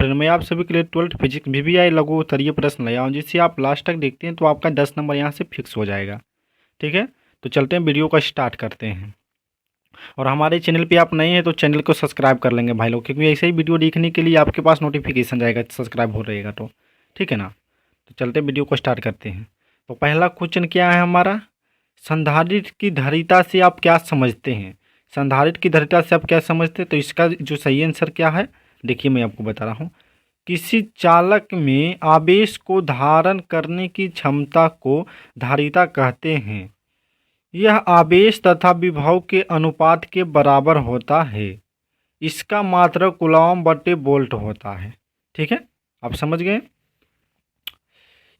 Friend, मैं आप सभी के लिए 12th फिजिक्स वीवीआई लघु उत्तरीय प्रश्न लाया हूँ, जिसे आप लास्ट तक देखते हैं तो आपका 10 नंबर यहाँ से फिक्स हो जाएगा। ठीक है, तो चलते हैं वीडियो का स्टार्ट करते हैं। और हमारे चैनल पे आप नए हैं तो चैनल को सब्सक्राइब कर लेंगे भाई लोग, क्योंकि ऐसे ही वीडियो देखने के लिए आपके पास नोटिफिकेशन जाएगा सब्सक्राइब हो रहेगा तो। ठीक है ना, तो चलते वीडियो को स्टार्ट करते हैं। तो पहला क्वेश्चन क्या है हमारा, संधारित्र की धारिता से आप क्या समझते हैं। संधारित्र की धारिता से आप क्या समझते हैं, तो इसका जो सही आंसर क्या है देखिए, मैं आपको बता रहा हूँ। किसी चालक में आवेश को धारण करने की क्षमता को धारिता कहते हैं। यह आवेश तथा विभव के अनुपात के बराबर होता है। इसका मात्रक कूलॉम बटे वोल्ट होता है। ठीक है, आप समझ गए।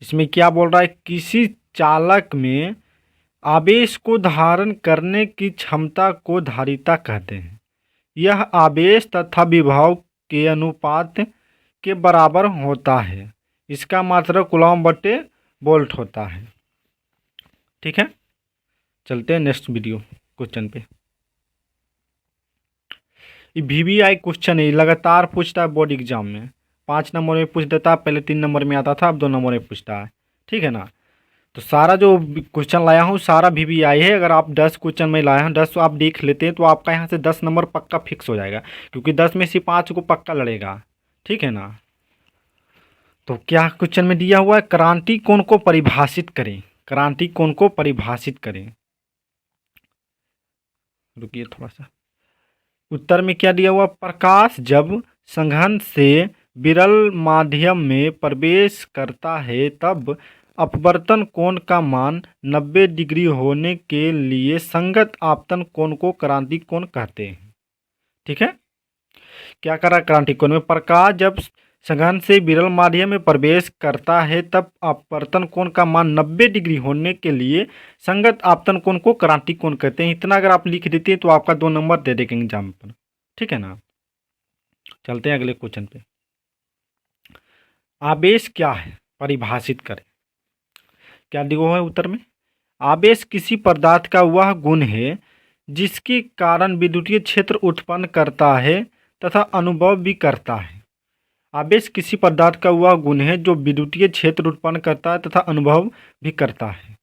इसमें क्या बोल रहा है, किसी चालक में आवेश को धारण करने की क्षमता को धारिता कहते हैं। यह आवेश तथा विभव के अनुपात के बराबर होता है। इसका मात्रक कूलॉम बटे वोल्ट होता है। ठीक है, चलते हैं नेक्स्ट वीडियो क्वेश्चन पे। ये वीवीआई क्वेश्चन है, लगातार पूछता है बोर्ड एग्जाम में। 5 नंबर में पूछ देता है, पहले 3 नंबर में आता था, अब 2 नंबर में पूछता है। ठीक है ना, तो सारा जो क्वेश्चन लाया हूँ सारा वीवीआई है। अगर आप 10 क्वेश्चन में लाया हूँ, 10 आप देख लेते हैं तो आपका यहाँ से 10 नंबर पक्का फिक्स हो जाएगा, क्योंकि 10 में से 5 को पक्का लड़ेगा। ठीक है ना, तो क्या क्वेश्चन में दिया हुआ है, क्रांति कोण को परिभाषित करें। क्रांति कोण को परिभाषित करें। रुकिए थोड़ा सा, उत्तर में क्या दिया हुआ, प्रकाश जब संघनन से विरल माध्यम में प्रवेश करता है तब अपवर्तन कोण का मान 90 डिग्री होने के लिए संगत आपतन कोण को क्रांति कोण कहते हैं। ठीक है, क्या कर रहा है, क्रांति कोण में प्रकाश जब संघनन से विरल माध्यम में प्रवेश करता है तब अपवर्तन कोण का मान 90 डिग्री होने के लिए संगत आपतन कोण को क्रांति कोण कहते हैं। इतना अगर आप लिख देते हैं तो आपका 2 नंबर दे देंगे एग्जाम पर। ठीक है ना, चलते हैं अगले क्वेश्चन पे। आवेश क्या है, परिभाषित करें। क्या दिया है उत्तर में, आवेश किसी पदार्थ का वह गुण है जिसके कारण विद्युतीय क्षेत्र उत्पन्न करता है तथा अनुभव भी करता है। आवेश किसी पदार्थ का वह गुण है जो विद्युतीय क्षेत्र उत्पन्न करता है तथा अनुभव भी करता है।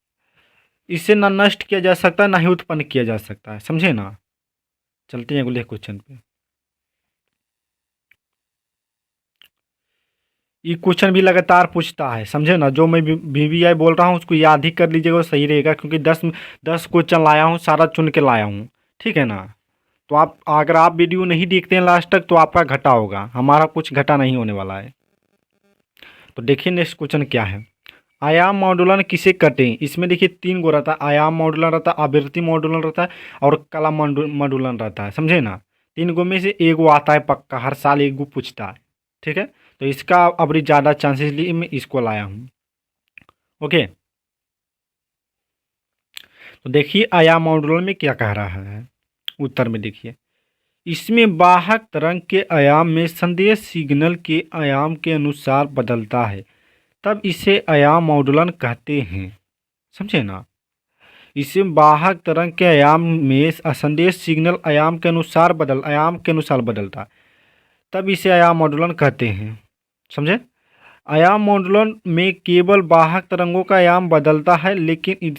इसे न नष्ट किया जा सकता है ना ही उत्पन्न किया जा सकता है, समझे ना। चलते हैं अगले क्वेश्चन पे। ये क्वेश्चन भी लगातार पूछता है, समझे ना। जो मैं वीवीआई बोल रहा हूँ उसको याद ही कर लीजिएगा, वो सही रहेगा, क्योंकि 10 क्वेश्चन लाया हूँ, सारा चुन के लाया हूँ। ठीक है ना, तो आप अगर आप वीडियो नहीं देखते हैं लास्ट तक तो आपका घटा होगा, हमारा कुछ घटा नहीं होने वाला है। तो देखिए नेक्स्ट क्वेश्चन क्या है, आयाम मॉडुलन किसे कहते हैं। इसमें देखिए 3 गो रहता है, आयाम मॉडुलन रहता है, आवृत्ति मॉडुलन रहता है और कला मॉडुलन रहता है, समझे ना। 3 गो में से एक गो आता है पक्का, हर साल एक गो पूछता है। ठीक है, तो इसका अभी ज़्यादा चांसेस लिए मैं इसको लाया हूँ। ओके, तो देखिए आयाम मॉडुलन में क्या कह रहा है, उत्तर में देखिए, इसमें वाहक तरंग के आयाम में संदेश सिग्नल के आयाम के अनुसार बदलता है, तब इसे आयाम मॉडुलन कहते हैं, समझे ना। इसे वाहक तरंग के आयाम में संदेश सिग्नल आयाम के अनुसार बदलता है, तब इसे आयाम मॉडुलन कहते हैं, समझे। आयाम मॉडुलन में केवल वाहक तरंगों का आयाम बदलता है, लेकिन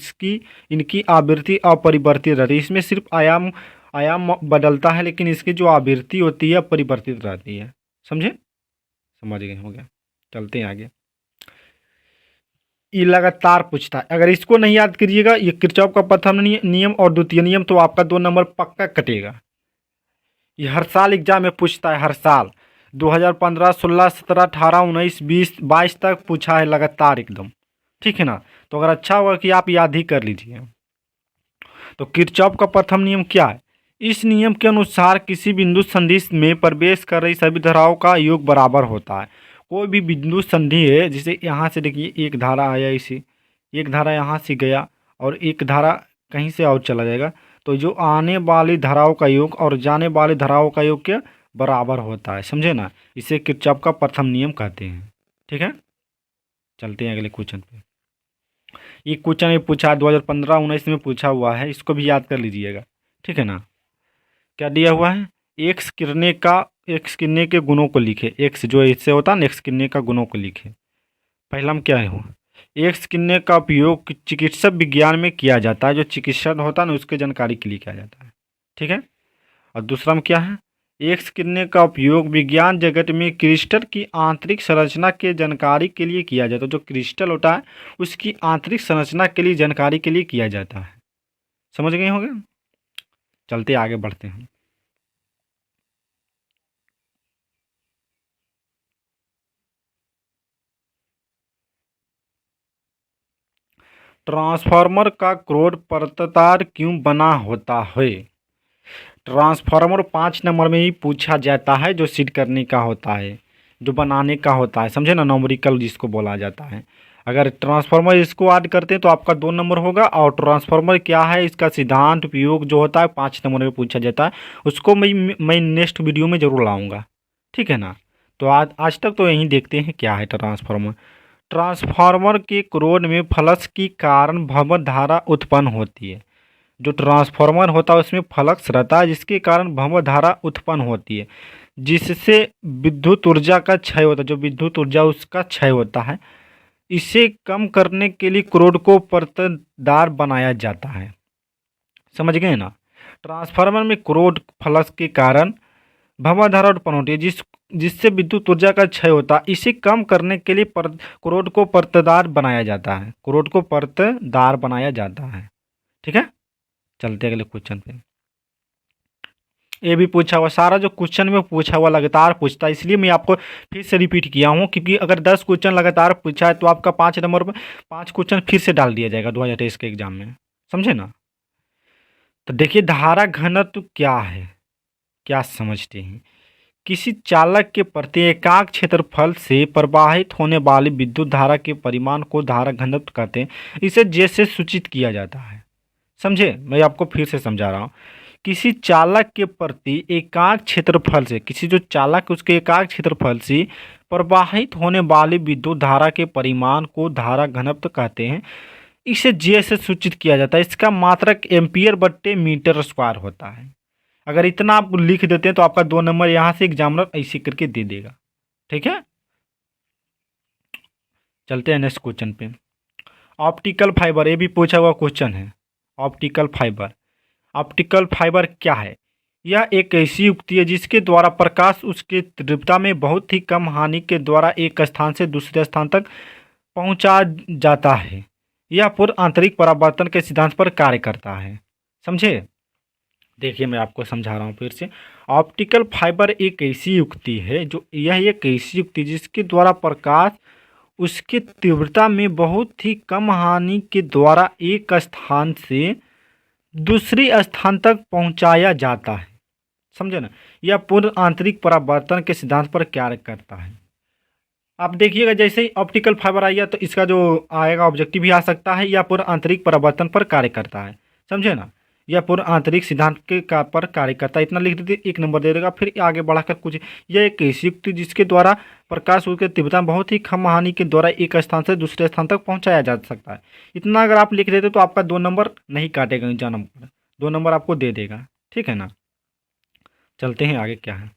इनकी आवृत्ति अपरिवर्तित रहती है। इसमें सिर्फ आयाम आयाम बदलता है, लेकिन इसकी जो आवृत्ति होती है अपरिवर्तित रहती है, समझे। समझ गए, हो गया। चलते हैं आगे। ये लगातार पूछता है, अगर इसको नहीं याद करिएगा, ये किरचॉफ का प्रथम नियम और द्वितीय नियम, तो आपका 2 नंबर पक्का कटेगा। ये हर साल एग्जाम में पूछता है, हर साल 2015, 16, 17, 18, 19, 20, 22 तक पूछा है लगातार एकदम। ठीक है ना, तो अगर अच्छा होगा कि आप याद ही कर लीजिए। तो किरचॉफ का प्रथम नियम क्या है, इस नियम के अनुसार किसी बिंदु संधि में प्रवेश कर रही सभी धाराओं का योग बराबर होता है। कोई भी बिंदु संधि है, जैसे यहाँ से देखिए एक धारा आया, इसे एक धारा यहाँ से गया और एक धारा कहीं से और चला जाएगा, तो जो आने वाली धाराओं का योग और जाने वाली धाराओं का योग के बराबर होता है, समझे ना। इसे किरचॉफ का प्रथम नियम कहते हैं। ठीक है, चलते हैं अगले क्वेश्चन पे। ये क्वेश्चन में पूछा 2015-19 में पूछा हुआ है, इसको भी याद कर लीजिएगा। ठीक है ना, क्या दिया हुआ है, एक्स किरणें का एक्स किन्ने के गुणों को लिखे, एक्स जो इससे होता है ना, एक्स किन्ने का गुणों को लिखे। पहला हम क्या है, एक्स किन्ने का उपयोग चिकित्सा विज्ञान में किया जाता है, जो चिकित्सा होता है ना उसके जानकारी के लिए किया जाता है, ठीक है। और दूसरा में क्या है, एक्स किन्ने का उपयोग विज्ञान जगत में क्रिस्टल की आंतरिक संरचना के जानकारी के लिए किया जाता है, जो क्रिस्टल होता है उसकी आंतरिक संरचना के लिए जानकारी के लिए किया जाता है। समझ गए होंगे। चलते आगे बढ़ते हैं। ट्रांसफार्मर का क्रोड परतदार क्यों बना होता है। ट्रांसफार्मर 5 नंबर में ही पूछा जाता है, जो सीड करने का होता है, जो बनाने का होता है, समझे ना, न्यूमेरिकल जिसको बोला जाता है। अगर ट्रांसफार्मर इसको ऐड करते हैं तो आपका 2 नंबर होगा। और ट्रांसफार्मर क्या है, इसका सिद्धांत उपयोग जो होता है 5 नंबर में पूछा जाता है, उसको मैं नेक्स्ट वीडियो में ज़रूर लाऊंगा, ठीक है ना। तो आज तक तो यही देखते हैं क्या है ट्रांसफार्मर। ट्रांसफार्मर के क्रोड में फ्लक्स के कारण भंवर धारा उत्पन्न होती है। जो ट्रांसफार्मर होता है उसमें फ्लक्स रहता है, जिसके कारण भंवर धारा उत्पन्न होती है, जिससे विद्युत ऊर्जा का क्षय होता है, जो विद्युत ऊर्जा उसका क्षय होता है। इसे कम करने के लिए क्रोड को परतदार बनाया जाता है। समझ गए ना। ट्रांसफार्मर में क्रोड फ्लक्स के कारण भंवर धारा उत्पन्न होती है, जिससे विद्युत ऊर्जा का क्षय होता है। इसे कम करने के लिए क्रोड को परतदार बनाया जाता है, क्रोड को परतदार बनाया जाता है, ठीक है। चलते अगले क्वेश्चन पे। ये भी पूछा हुआ, सारा जो क्वेश्चन में पूछा हुआ लगातार पूछता है, इसलिए मैं आपको फिर से रिपीट किया हूँ, क्योंकि अगर 10 क्वेश्चन लगातार पूछा है तो आपका 5 नंबर पर 5 क्वेश्चन फिर से डाल दिया जाएगा 2023 के एग्जाम में, समझे ना। तो देखिए धारा घनत्व क्या है, क्या समझते हैं। किसी चालक के प्रति एकांक क्षेत्रफल से प्रवाहित होने वाली विद्युत धारा के परिमाण को धारा घनत्व कहते हैं। इसे जैसे सूचित किया जाता है, समझे। मैं आपको फिर से समझा रहा हूँ। किसी चालक के प्रति एकांक क्षेत्रफल से, किसी जो चालक उसके एकांक क्षेत्रफल से प्रवाहित होने वाली विद्युत धारा के परिमाण को धारा घनत्व कहते हैं। इसे जे से सूचित किया जाता है। इसका मात्रक एम्पियर बट्टे मीटर स्क्वायर होता है। अगर इतना आप लिख देते हैं तो आपका 2 नंबर यहाँ से एग्जामिनर ऐसे करके दे देगा, ठीक है। चलते हैं नेक्स्ट क्वेश्चन पे। ऑप्टिकल फाइबर, ये भी पूछा हुआ क्वेश्चन है। ऑप्टिकल फाइबर, ऑप्टिकल फाइबर क्या है। यह एक ऐसी युक्ति है जिसके द्वारा प्रकाश उसके तीव्रता में बहुत ही कम हानि के द्वारा एक स्थान से दूसरे स्थान तक पहुंचा जाता है। यह पूर्ण आंतरिक परावर्तन के सिद्धांत पर कार्य करता है, समझे। देखिए मैं आपको समझा रहा हूँ फिर से। ऑप्टिकल फाइबर एक ऐसी युक्ति है, जो यह एक ऐसी युक्ति जिसके द्वारा प्रकाश उसके तीव्रता में बहुत ही कम हानि के द्वारा एक स्थान से दूसरी स्थान तक पहुंचाया जाता है, समझे ना। यह पूर्ण आंतरिक परावर्तन के सिद्धांत पर कार्य करता है। आप देखिएगा जैसे ही ऑप्टिकल फाइबर आएगा तो इसका जो आएगा ऑब्जेक्टिव भी आ सकता है, या पूर्ण आंतरिक परावर्तन पर कार्य करता है, समझे ना। यह पूर्ण आंतरिक सिद्धांत के पर कार्य करता है, इतना लिख देते 1 नंबर दे देगा। फिर आगे बढ़ाकर कुछ, यह एक ऐसी युक्ति जिसके द्वारा प्रकाश उसके तीव्रता बहुत ही कम हानि के द्वारा एक स्थान से दूसरे स्थान तक पहुंचाया जा सकता है। इतना अगर आप लिख देते तो आपका 2 नंबर नहीं काटेगा, 4 नंबर 2 नंबर आपको दे देगा, ठीक है ना। चलते हैं आगे क्या है।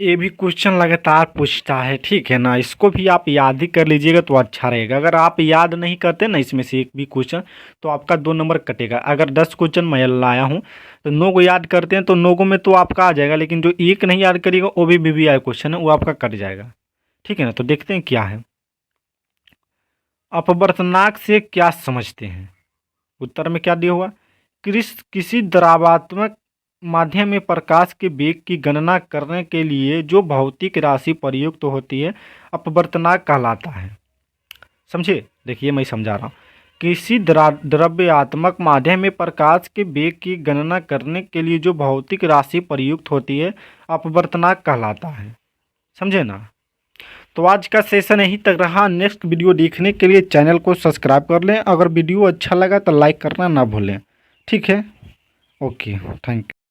ये भी क्वेश्चन लगातार पूछता है, ठीक है ना। इसको भी आप याद ही कर लीजिएगा तो अच्छा रहेगा। अगर आप याद नहीं करते ना इसमें से एक भी क्वेश्चन तो आपका 2 नंबर कटेगा। अगर 10 क्वेश्चन मैं लाया हूँ तो 9 को याद करते हैं तो 9 को में तो आपका आ जाएगा, लेकिन जो एक नहीं याद करिएगा वो भी आया क्वेश्चन है, वो आपका कट जाएगा, ठीक है ना। तो देखते हैं क्या है। अपवर्तनांक से क्या समझते हैं। उत्तर में क्या दिया हुआ, किसी द्रवात्मक माध्यम में प्रकाश के वेग की गणना करने के लिए जो भौतिक राशि प्रयुक्त होती है अपवर्तनांक कहलाता है, समझे। देखिए मैं समझा रहा हूँ। किसी द्रव्यात्मक माध्यम में प्रकाश के वेग की गणना करने के लिए जो भौतिक राशि प्रयुक्त होती है अपवर्तनांक कहलाता है, समझे ना। तो आज का सेशन यहीं तक रहा। नेक्स्ट वीडियो देखने के लिए चैनल को सब्सक्राइब कर लें। अगर वीडियो अच्छा लगा तो लाइक करना ना भूलें, ठीक है। Okay, thank you.